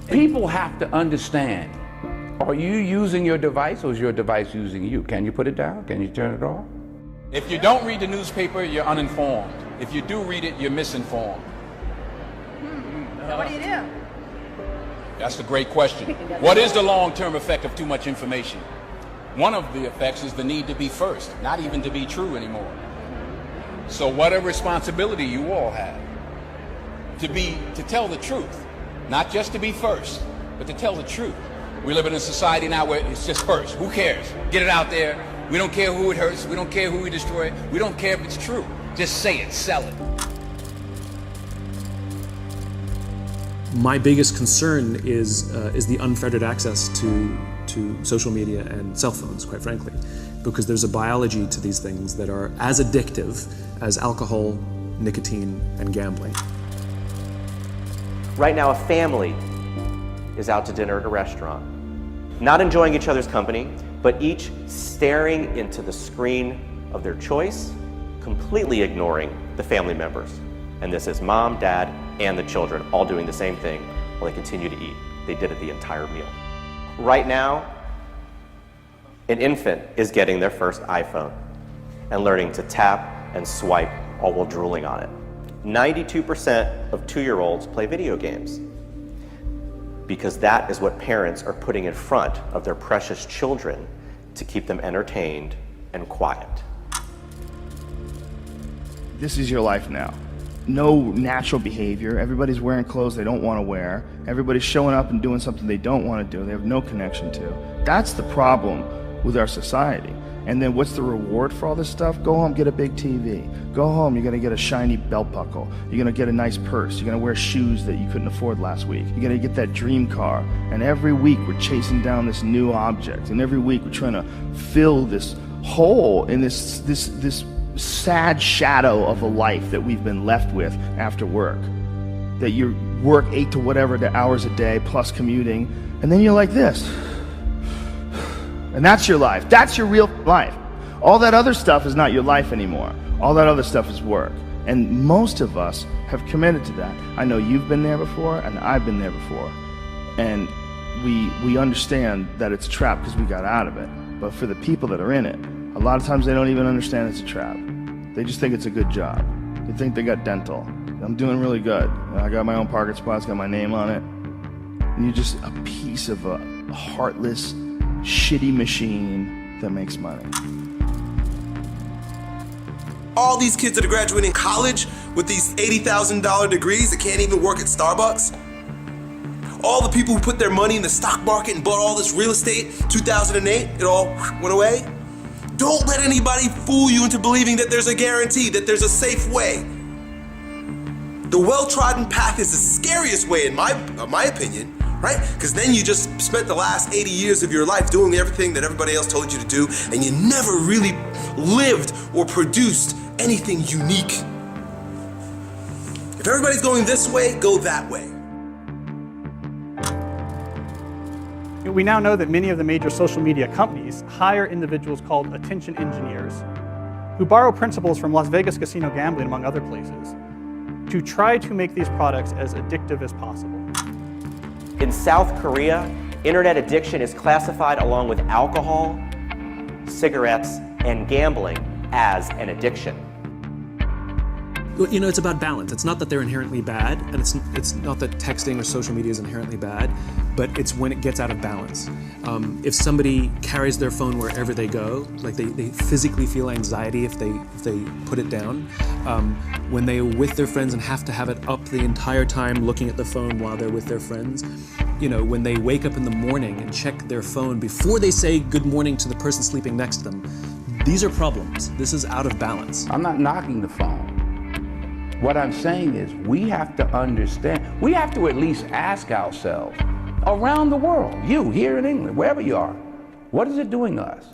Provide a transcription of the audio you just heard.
People have to understand, are you using your device or is your device using you? Can you put it down? Can you turn it off? If you don't read the newspaper, you're uninformed. If you do read it, you're misinformed. So what do you do? That's the great question. What is the long-term effect of too much information? One of the effects is the need to be first, not even to be true anymore. So what a responsibility you all have to tell the truth, not just to be first, but to tell the truth. We live in a society now where it's just first. Who cares? Get it out there. We don't care who it hurts. We don't care who we destroy. We don't care if it's true. Just say it, sell it. My biggest concern is the unfettered access to social media and cell phones, quite frankly, because there's a biology to these things that are as addictive as alcohol, nicotine, and gambling. Right now, a family is out to dinner at a restaurant, not enjoying each other's company, but each staring into the screen of their choice, completely ignoring the family members. And this is mom, dad, and the children all doing the same thing while they continue to eat. They did it the entire meal. Right now, an infant is getting their first iPhone and learning to tap and swipe all while drooling on it. 92% of 2-year-olds play video games because that is what parents are putting in front of their precious children to keep them entertained and quiet. This is your life now. No natural behavior. Everybody's wearing clothes they don't want to wear. Everybody's showing up and doing something they don't want to do, they have no connection to. That's the problem with our society. And then what's the reward for all this stuff? Go home, get a big TV. Go home, you're gonna get a shiny belt buckle. You're gonna get a nice purse. You're gonna wear shoes that you couldn't afford last week. You're gonna get that dream car. And every week we're chasing down this new object. And every week we're trying to fill this hole in this sad shadow of a life that we've been left with after work. That you work 8 to whatever the hours a day plus commuting, and then you're like this. And that's your life. That's your real life. All that other stuff is not your life anymore. All that other stuff is work. And most of us have committed to that. I know you've been there before, and I've been there before. And we understand that it's a trap because we got out of it. But for the people that are in it, a lot of times they don't even understand it's a trap. They just think it's a good job. They think they got dental. I'm doing really good. I got my own parking spots, got my name on it. And you're just a piece of a heartless, shitty machine that makes money. All these kids that are graduating college with these $80,000 degrees that can't even work at Starbucks. All the people who put their money in the stock market and bought all this real estate, 2008, it all went away. Don't let anybody fool you into believing that there's a guarantee, that there's a safe way. The well-trodden path is the scariest way in my opinion, right? Because then you just spent the last 80 years of your life doing everything that everybody else told you to do, and you never really lived or produced anything unique. If everybody's going this way, go that way. We now know that many of the major social media companies hire individuals called attention engineers who borrow principles from Las Vegas casino gambling, among other places, to try to make these products as addictive as possible. In South Korea, internet addiction is classified along with alcohol, cigarettes, and gambling as an addiction. You know, it's about balance. It's not that they're inherently bad, and it's not that texting or social media is inherently bad, but it's when it gets out of balance. If somebody carries their phone wherever they go, like they physically feel anxiety if they put it down. When they're with their friends and have to have it up the entire time looking at the phone while they're with their friends. You know, when they wake up in the morning and check their phone before they say good morning to the person sleeping next to them. These are problems. This is out of balance. I'm not knocking the phone. What I'm saying is we have to understand, we have to at least ask ourselves, around the world, you here in England, wherever you are, what is it doing to us?